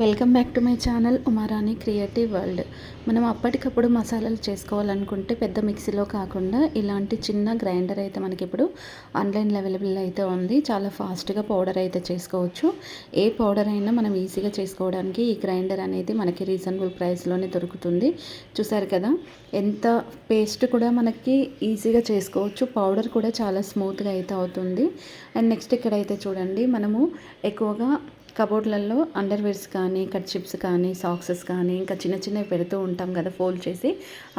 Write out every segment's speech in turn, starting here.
Welcome back to my channel Uma Rani creative world. మనం అప్పటికప్పుడు మసాలాలు చేసుకోవాలనుకుంటే పెద్ద మిక్సీలో కాకుండా ఇలాంటి చిన్న గ్రైండర్ అయితే మనకి ఇప్పుడు ఆన్లైన్లో అవైలబుల్ అయితే ఉంది. చాలా ఫాస్ట్గా పౌడర్ అయితే చేసుకోవచ్చు. ఏ పౌడర్ అయినా మనం ఈజీగా చేసుకోవడానికి ఈ గ్రైండర్ అనేది మనకి రీజనబుల్ ప్రైస్లోనే దొరుకుతుంది. చూసారు కదా, ఎంత పేస్ట్ కూడా మనకి ఈజీగా చేసుకోవచ్చు. పౌడర్ కూడా చాలా స్మూత్గా అయితే అవుతుంది. అండ్ నెక్స్ట్ ఇక్కడైతే చూడండి, మనము ఎక్కువగా కబోర్డ్లలో అండర్వేర్స్ కానీ, కర్చిప్స్ కానీ, సాక్సెస్ కానీ, ఇంకా చిన్న చిన్నవి పెడుతూ ఉంటాం కదా ఫోల్డ్ చేసి.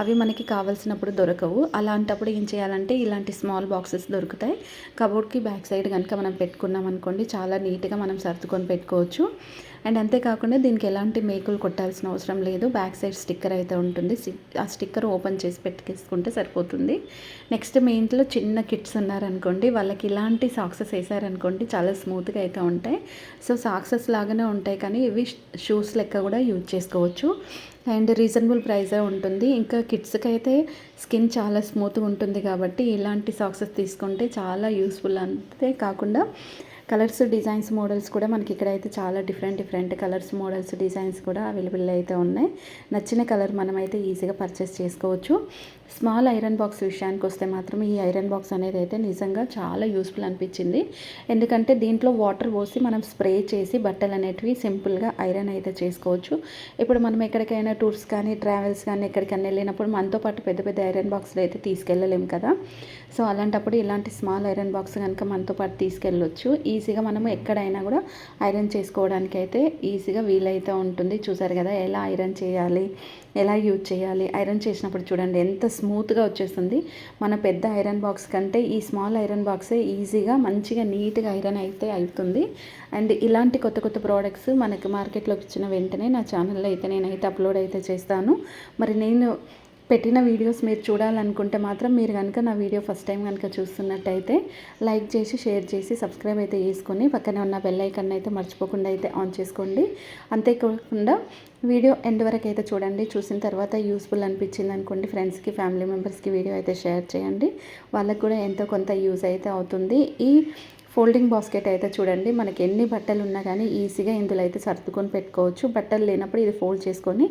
అవి మనకి కావాల్సినప్పుడు దొరకవు. అలాంటప్పుడు ఏం చేయాలంటే ఇలాంటి స్మాల్ బాక్సెస్ దొరుకుతాయి. కబోర్డ్కి బ్యాక్ సైడ్ కనుక మనం పెట్టుకున్నాం అనుకోండి, చాలా నీట్గా మనం సర్దుకొని పెట్టుకోవచ్చు. అండ్ అంతేకాకుండా దీనికి ఎలాంటి మేకులు కొట్టాల్సిన అవసరం లేదు. బ్యాక్ సైడ్ స్టిక్కర్ అయితే ఉంటుంది. ఆ స్టిక్కర్ ఓపెన్ చేసి పెట్టుకేసుకుంటే సరిపోతుంది. నెక్స్ట్ మీ ఇంట్లో చిన్న కిడ్స్ ఉన్నారనుకోండి, వాళ్ళకి ఇలాంటి సాక్సెస్ వేసారనుకోండి చాలా స్మూత్గా అయితే ఉంటాయి. సో సాక్సెస్ లాగానే ఉంటాయి, కానీ ఇవి షూస్ లెక్క కూడా యూజ్ చేసుకోవచ్చు. అండ్ రీజనబుల్ ప్రైజే ఉంటుంది. ఇంకా కిడ్స్కి అయితే స్కిన్ చాలా స్మూత్గా ఉంటుంది కాబట్టి ఇలాంటి సాక్సెస్ తీసుకుంటే చాలా యూస్ఫుల్. అంతే కాకుండా కలర్స్, డిజైన్స్, మోడల్స్ కూడా మనకి ఇక్కడైతే చాలా డిఫరెంట్ కలర్స్, మోడల్స్, డిజైన్స్ కూడా అవైలబుల్ అయితే ఉన్నాయి. నచ్చిన కలర్ మనమైతే ఈజీగా పర్చేస్ చేసుకోవచ్చు. స్మాల్ ఐరన్ బాక్స్ విషయానికి వస్తే మాత్రం ఈ ఐరన్ బాక్స్ అనేది అయితే నిజంగా చాలా యూస్ఫుల్ అనిపించింది. ఎందుకంటే దీంట్లో వాటర్ పోసి మనం స్ప్రే చేసి బట్టలు అనేటివి సింపుల్గా ఐరన్ అయితే చేసుకోవచ్చు. ఇప్పుడు మనం ఎక్కడికైనా టూర్స్ కానీ, ట్రావెల్స్ కానీ ఎక్కడికైనా వెళ్ళినప్పుడు మనతో పాటు పెద్ద పెద్ద ఐరన్ బాక్స్లు అయితే తీసుకెళ్ళలేము కదా. సో అలాంటప్పుడు ఇలాంటి స్మాల్ ఐరన్ బాక్స్ కనుక మనతో పాటు తీసుకెళ్ళొచ్చు. ఈజీగా మనము ఎక్కడైనా కూడా ఐరన్ చేసుకోవడానికి అయితే ఈజీగా వీలైతే ఉంటుంది. చూసారు కదా ఎలా ఐరన్ చేయాలి, ఎలా యూజ్ చేయాలి. ఐరన్ చేసినప్పుడు చూడండి ఎంత స్మూత్గా వచ్చేస్తుంది. మన పెద్ద ఐరన్ బాక్స్ కంటే ఈ స్మాల్ ఐరన్ బాక్సే ఈజీగా మంచిగా నీట్గా ఐరన్ అయితే అవుతుంది. అండ్ ఇలాంటి కొత్త కొత్త ప్రోడక్ట్స్ మనకి మార్కెట్లోకి వచ్చిన వెంటనే నా ఛానల్లో అయితే నేనైతే అప్లోడ్ అయితే చేస్తాను. మరి నేను పెట్టిన వీడియోస్ మీరు చూడాలనుకుంటే మాత్రం మీరు కనుక నా వీడియో ఫస్ట్ టైం కనుక చూస్తున్నట్టయితే లైక్ చేసి, షేర్ చేసి, సబ్స్క్రైబ్ అయితే చేసుకొని పక్కనే ఉన్న బెల్ ఐకాన్ అయితే మర్చిపోకుండా అయితే ఆన్ చేసుకోండి. అంతేకాకుండా వీడియో ఎండ్ వరకు అయితే చూడండి. చూసిన తర్వాత యూస్ఫుల్ అనిపించింది అనుకోండి, ఫ్రెండ్స్కి, ఫ్యామిలీ మెంబర్స్కి వీడియో అయితే షేర్ చేయండి. వాళ్ళకు కూడా ఎంతో కొంత యూజ్ అయితే అవుతుంది. ఈ ఫోల్డింగ్ బాస్కెట్ అయితే చూడండి, మనకి ఎన్ని బట్టలు ఉన్నా కానీ ఈజీగా ఇందులో అయితే సర్దుకొని పెట్టుకోవచ్చు. బట్టలు లేనప్పుడు ఇది ఫోల్డ్ చేసుకొని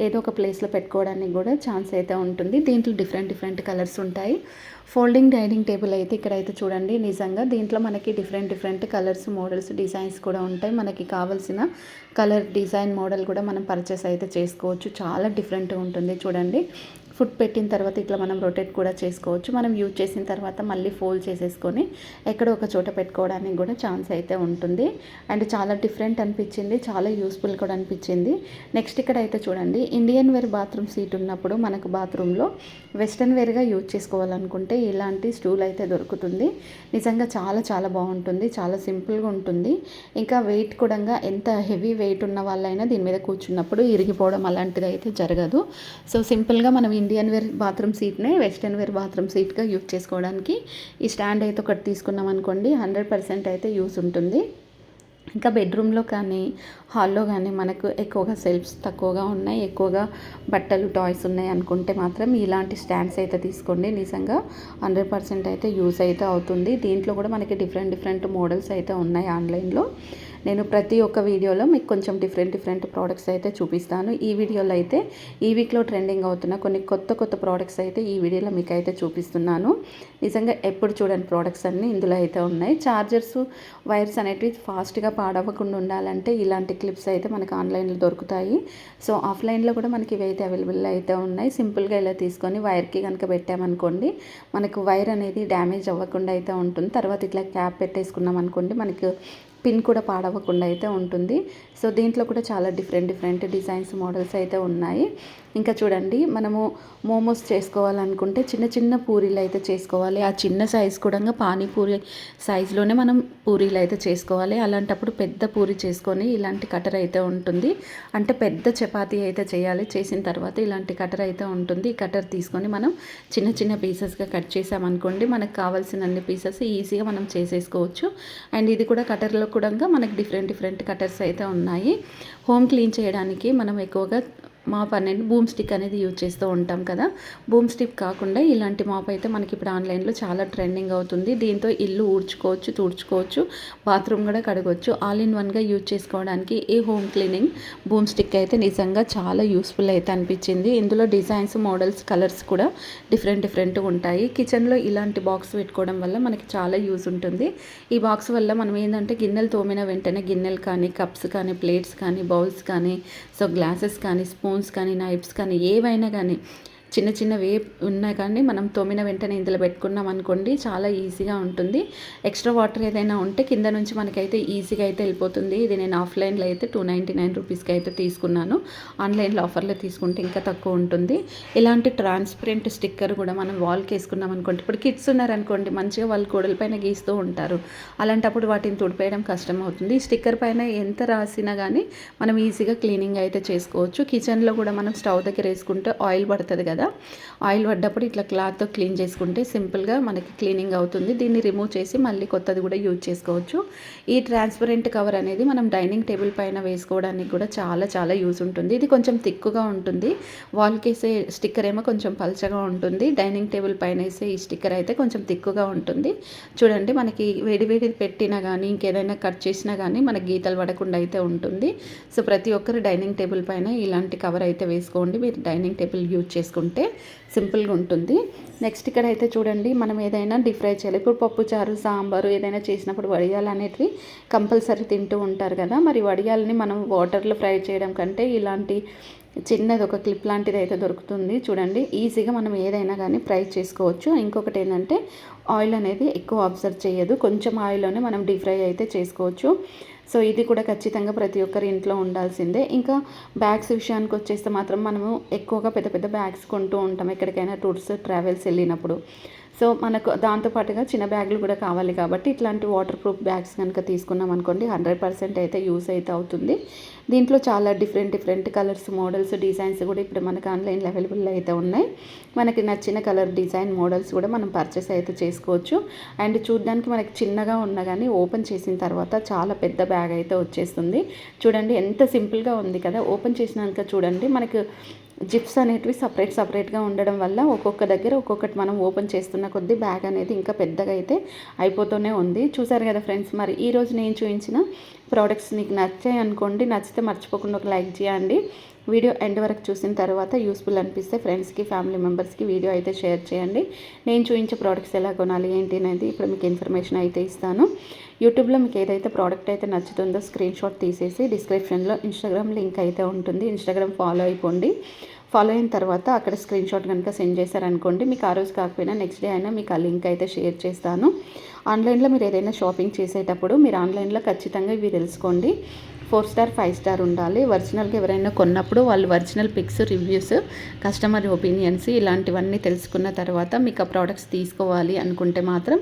ఏదో ఒక ప్లేస్లో పెట్టుకోవడానికి కూడా ఛాన్స్ అయితే ఉంటుంది. దీంట్లో డిఫరెంట్ కలర్స్ ఉంటాయి. ఫోల్డింగ్ డైనింగ్ టేబుల్ అయితే ఇక్కడైతే చూడండి, నిజంగా దీంట్లో మనకి డిఫరెంట్ కలర్స్, మోడల్స్, డిజైన్స్ కూడా ఉంటాయి. మనకి కావాల్సిన కలర్, డిజైన్, మోడల్ కూడా మనం పర్చేస్ అయితే చేసుకోవచ్చు. చాలా డిఫరెంట్గా ఉంటుంది. చూడండి, ఫుడ్ పెట్టిన తర్వాత ఇట్లా మనం రొటేట్ కూడా చేసుకోవచ్చు. మనం యూజ్ చేసిన తర్వాత మళ్ళీ ఫోల్డ్ చేసేసుకొని ఎక్కడో ఒక చోట పెట్టుకోవడానికి కూడా ఛాన్స్ అయితే ఉంటుంది. అండ్ చాలా డిఫరెంట్ అనిపించింది, చాలా యూస్ఫుల్ కూడా అనిపించింది. నెక్స్ట్ ఇక్కడ అయితే చూడండి, ఇండియన్ వేర్ బాత్రూమ్ సీట్ ఉన్నప్పుడు మనకు బాత్రూంలో వెస్ట్రన్ వేర్గా యూజ్ చేసుకోవాలనుకుంటే ఇలాంటి స్టూల్ అయితే దొరుకుతుంది. నిజంగా చాలా బాగుంటుంది. చాలా సింపుల్గా ఉంటుంది. ఇంకా వెయిట్ కూడా ఎంత హెవీ వెయిట్ ఉన్న వాళ్ళైనా దీని మీద కూర్చున్నప్పుడు ఇరిగిపోవడం అలాంటిది అయితే జరగదు. సో సింపుల్గా మనం ఇండియన్ వేర్ బాత్రూమ్ సీట్నే వెస్ట్రన్ వేర్ బాత్రూమ్ సీట్గా యూజ్ చేసుకోవడానికి ఈ స్టాండ్ అయితే ఒకటి తీసుకున్నాం అనుకోండి, 100% అయితే యూస్ ఉంటుంది. ఇంకా బెడ్రూమ్లో కానీ, హాల్లో కానీ మనకు ఎక్కువగా సెల్ఫ్స్ తక్కువగా ఉన్నాయి, ఎక్కువగా బట్టలు, టాయ్స్ ఉన్నాయి అనుకుంటే మాత్రం ఇలాంటి స్టాండ్స్ అయితే తీసుకోండి. నిజంగా 100% అయితే యూస్ అయితే అవుతుంది. దీంట్లో కూడా మనకి డిఫరెంట్ మోడల్స్ అయితే ఉన్నాయి ఆన్లైన్లో. నేను ప్రతి ఒక్క వీడియోలో మీకు కొంచెం డిఫరెంట్ ప్రోడక్ట్స్ అయితే చూపిస్తాను. ఈ వీడియోలో అయితే ఈ వీక్లో ట్రెండింగ్ అవుతున్న కొన్ని కొత్త ప్రోడక్ట్స్ అయితే ఈ వీడియోలో మీకు అయితే చూపిస్తున్నాను. నిజంగా ఎప్పుడు చూడని ప్రోడక్ట్స్ అన్నీ ఇందులో అయితే ఉన్నాయి. చార్జర్స్, వైర్స్ అనేటివి ఫాస్ట్గా పాడవకుండా ఉండాలంటే ఇలాంటి క్లిప్స్ అయితే మనకు ఆన్లైన్లో దొరుకుతాయి. సో ఆఫ్లైన్లో కూడా మనకి ఇవి అయితే అవైలబుల్ అయితే ఉన్నాయి. సింపుల్గా ఇలా తీసుకొని వైర్కి కనుక పెట్టామనుకోండి, మనకు వైర్ అనేది డ్యామేజ్ అవ్వకుండా అయితే ఉంటుంది. తర్వాత ఇట్లా క్యాప్ పెట్టేసుకున్నాం అనుకోండి, మనకు పిన్ కూడా పాడవకుండా అయితే ఉంటుంది. సో దీంట్లో కూడా చాలా డిఫరెంట్ డిజైన్స్, మోడల్స్ అయితే ఉన్నాయి. ఇంకా చూడండి, మనము మోమోస్ చేసుకోవాలనుకుంటే చిన్న పూరీలు అయితే చేసుకోవాలి. ఆ చిన్న సైజు కూడా పానీపూరి సైజులోనే మనం పూరీలు అయితే చేసుకోవాలి. అలాంటప్పుడు పెద్ద పూరి చేసుకొని ఇలాంటి కటర్ అయితే ఉంటుంది. అంటే పెద్ద చపాతీ అయితే చేయాలి. చేసిన తర్వాత ఇలాంటి కటర్ అయితే ఉంటుంది. ఈ కటర్ తీసుకొని మనం చిన్న పీసెస్గా కట్ చేసామనుకోండి, మనకు కావాల్సినన్ని పీసెస్ ఈజీగా మనం చేసేసుకోవచ్చు. అండ్ ఇది కూడా కటర్లో కూడా మనకి డిఫరెంట్ కటర్స్ అయితే ఉన్నాయి. హోమ్ క్లీన్ చేయడానికి మనం ఎక్కువగా మాప్ అనేది బూమ్ స్టిక్ అనేది యూజ్ చేస్తూ ఉంటాం కదా. బూమ్ స్టిక్ కాకుండా ఇలాంటి మాప్ అయితే మనకి ఇప్పుడు ఆన్లైన్లో చాలా ట్రెండింగ్ అవుతుంది. దీంతో ఇల్లు ఊడ్చుకోవచ్చు, తుడుచుకోవచ్చు, బాత్రూమ్ కూడా కడగవచ్చు. ఆల్ ఇన్ వన్గా యూజ్ చేసుకోవడానికి ఈ హోమ్ క్లీనింగ్ బూమ్ స్టిక్ అయితే నిజంగా చాలా యూస్ఫుల్ అయితే అనిపించింది. ఇందులో డిజైన్స్, మోడల్స్, కలర్స్ కూడా డిఫరెంట్గా ఉంటాయి. కిచెన్లో ఇలాంటి బాక్స్ పెట్టుకోవడం వల్ల మనకి చాలా యూజ్ ఉంటుంది. ఈ బాక్స్ వల్ల మనం ఏంటంటే గిన్నెలు తోమిన వెంటనే గిన్నెలు కానీ, కప్స్ కానీ, ప్లేట్స్ కానీ, బౌల్స్ కానీ, సో గ్లాసెస్ కానీ, స్పూన్స్ కానీ, నైఫ్స్ కానీ, ఏవైనా కానీ చిన్నవి ఉన్నా కానీ మనం తోమిన వెంటనే ఇందులో పెట్టుకున్నాం అనుకోండి చాలా ఈజీగా ఉంటుంది. ఎక్స్ట్రా వాటర్ ఏదైనా ఉంటే కింద నుంచి మనకైతే ఈజీగా అయితే వెళ్ళిపోతుంది. ఇది నేను ఆఫ్లైన్లో అయితే 299 రూపీస్కి అయితే తీసుకున్నాను. ఆన్లైన్లో ఆఫర్లో తీసుకుంటే ఇంకా తక్కువ ఉంటుంది. ఇలాంటి ట్రాన్స్పరెంట్ స్టిక్కర్ కూడా మనం వాల్కి వేసుకున్నాం అనుకోండి. ఇప్పుడు కిడ్స్ ఉన్నారనుకోండి, మంచిగా వాళ్ళు గోడల పైన గీస్తూ ఉంటారు. అలాంటప్పుడు వాటిని తుడిపేయడం కష్టం అవుతుంది. స్టిక్కర్ పైన ఎంత రాసినా కానీ మనం ఈజీగా క్లీనింగ్ అయితే చేసుకోవచ్చు. కిచెన్లో కూడా మనం స్టవ్ దగ్గర వేసుకుంటే ఆయిల్ పడుతుంది కదా, ఆయిల్ పడ్డప్పుడు ఇట్లా క్లాత్తో క్లీన్ చేసుకుంటే సింపుల్గా మనకి క్లీనింగ్ అవుతుంది. దీన్ని రిమూవ్ చేసి మళ్ళీ కొత్తది కూడా యూజ్ చేసుకోవచ్చు. ఈ ట్రాన్స్పరెంట్ కవర్ అనేది మనం డైనింగ్ టేబుల్ పైన వేసుకోవడానికి కూడా చాలా యూజ్ ఉంటుంది. ఇది కొంచెం థిక్గా ఉంటుంది. వాల్కి వేసే స్టిక్కర్ ఏమో కొంచెం పల్చగా ఉంటుంది. డైనింగ్ టేబుల్ పైన వేసే ఈ స్టిక్కర్ అయితే కొంచెం థిక్గా ఉంటుంది. చూడండి, మనకి వేడి పెట్టినా కానీ ఇంకేదైనా కట్ చేసినా కానీ మనకి గీతలు పడకుండా అయితే ఉంటుంది. సో ప్రతి ఒక్కరు డైనింగ్ టేబుల్ పైన ఇలాంటి కవర్ అయితే వేసుకోండి. మీరు డైనింగ్ టేబుల్ యూజ్ చేసుకుంటే సింపుల్గా ఉంటుంది. నెక్స్ట్ ఇక్కడ అయితే చూడండి, మనం ఏదైనా డీప్ ఫ్రై చేయాలి. ఇప్పుడు పప్పు చారు, సాంబారు ఏదైనా చేసినప్పుడు వడియాలు అనేటివి కంపల్సరీ తింటూ ఉంటారు కదా. మరి వడియాలని మనం వాటర్లో ఫ్రై చేయడం కంటే ఇలాంటి చిన్నది ఒక క్లిప్ లాంటిది అయితే దొరుకుతుంది. చూడండి, ఈజీగా మనం ఏదైనా కానీ ఫ్రై చేసుకోవచ్చు. ఇంకొకటి ఏంటంటే ఆయిల్ అనేది ఎక్కువ అబ్జర్వ్ చేయదు. కొంచెం ఆయిల్లోనే మనం డీప్ ఫ్రై అయితే చేసుకోవచ్చు. సో ఇది కూడా ఖచ్చితంగా ప్రతి ఒక్కరి ఇంట్లో ఉండాల్సిందే. ఇంకా బ్యాగ్స్ విషయానికి వచ్చేస్తే మాత్రం మనము ఎక్కువగా పెద్ద బ్యాగ్స్ కొంటూ ఉంటాం ఎక్కడికైనా టూర్స్, ట్రావెల్స్ వెళ్ళినప్పుడు. సో మనకు దాంతోపాటుగా చిన్న బ్యాగులు కూడా కావాలి కాబట్టి ఇట్లాంటి వాటర్ ప్రూఫ్ బ్యాగ్స్ కనుక తీసుకున్నాం అనుకోండి 100% అయితే యూస్ అయితే అవుతుంది. దీంట్లో చాలా డిఫరెంట్ కలర్స్, మోడల్స్, డిజైన్స్ కూడా ఇప్పుడు మనకు ఆన్లైన్లో అవైలబుల్ అయితే ఉన్నాయి. మనకి నచ్చిన కలర్, డిజైన్, మోడల్స్ కూడా మనం పర్చేస్ అయితే చేసుకోవచ్చు. అండ్ చూడడానికి మనకి చిన్నగా ఉన్నా కానీ ఓపెన్ చేసిన తర్వాత చాలా పెద్ద బ్యాగ్ అయితే వచ్చేస్తుంది. చూడండి ఎంత సింపుల్గా ఉంది కదా. ఓపెన్ చేసినాక చూడండి మనకు జిప్స్ అనేటివి సపరేట్గా ఉండడం వల్ల ఒక్కొక్క దగ్గర ఒక్కొక్కటి మనం ఓపెన్ చేస్తున్న కొద్దీ బ్యాగ్ అనేది ఇంకా పెద్దగా అయితే అయిపోతూనే ఉంది. చూసారు కదా ఫ్రెండ్స్, మరి ఈరోజు నేను చూపించిన ప్రోడక్ట్స్ మీకు నచ్చాయి అనుకోండి. నచ్చితే మర్చిపోకుండా ఒక లైక్ చేయండి. వీడియో ఎండ్ వరకు చూసిన తర్వాత యూస్ఫుల్ అనిపిస్తే ఫ్రెండ్స్కి, ఫ్యామిలీ మెంబర్స్కి వీడియో అయితే షేర్ చేయండి. నేను చూపించే ప్రోడక్ట్స్ ఎలా కొనాలి ఏంటి అనేది ఇప్పుడు మీకు ఇన్ఫర్మేషన్ అయితే ఇస్తాను. యూట్యూబ్లో మీకు ఏదైతే ప్రోడక్ట్ అయితే నచ్చుతుందో స్క్రీన్ షాట్ తీసేసి డిస్క్రిప్షన్లో ఇన్స్టాగ్రామ్ లింక్ అయితే ఉంటుంది. ఇన్స్టాగ్రామ్ ఫాలో అయిపోండి. ఫాలో అయిన తర్వాత అక్కడ స్క్రీన్ షాట్ కనుక సెండ్ చేశారనుకోండి, మీకు ఆ రోజు కాకపోయినా నెక్స్ట్ డే అయినా మీకు ఆ లింక్ అయితే షేర్ చేస్తాను. ఆన్లైన్లో మీరు ఏదైనా షాపింగ్ చేసేటప్పుడు మీరు ఆన్లైన్లో ఖచ్చితంగా ఇవి తెలుసుకోండి. 4 స్టార్ 5 స్టార్ ఉండాలి. ఒరిజినల్గా ఎవరైనా కొన్నప్పుడు వాళ్ళు original pics, reviews, customer opinions ఇలాంటివన్నీ తెలుసుకున్న తర్వాత మీకు ఆ ప్రోడక్ట్స్ తీసుకోవాలి అనుకుంటే మాత్రం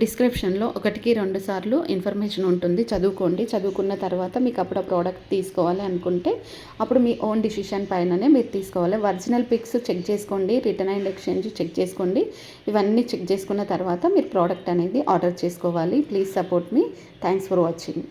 డిస్క్రిప్షన్లో 1కి 2 సార్లు ఇన్ఫర్మేషన్ ఉంటుంది. చదువుకోండి. చదువుకున్న తర్వాత మీకు అప్పుడు ఆ ప్రోడక్ట్ తీసుకోవాలి అనుకుంటే అప్పుడు మీ ఓన్ డిసిషన్ పైననే మీరు తీసుకోవాలి. ఒరిజినల్ పిక్స్ చెక్ చేసుకోండి. రిటర్న్ అండ్ ఎక్స్చేంజ్ చెక్ చేసుకోండి. ఇవన్నీ చెక్ చేసుకున్న తర్వాత మీరు ప్రోడక్ట్ అనేది ఆర్డర్ చేసుకోవాలి. Please support me. Thanks for watching.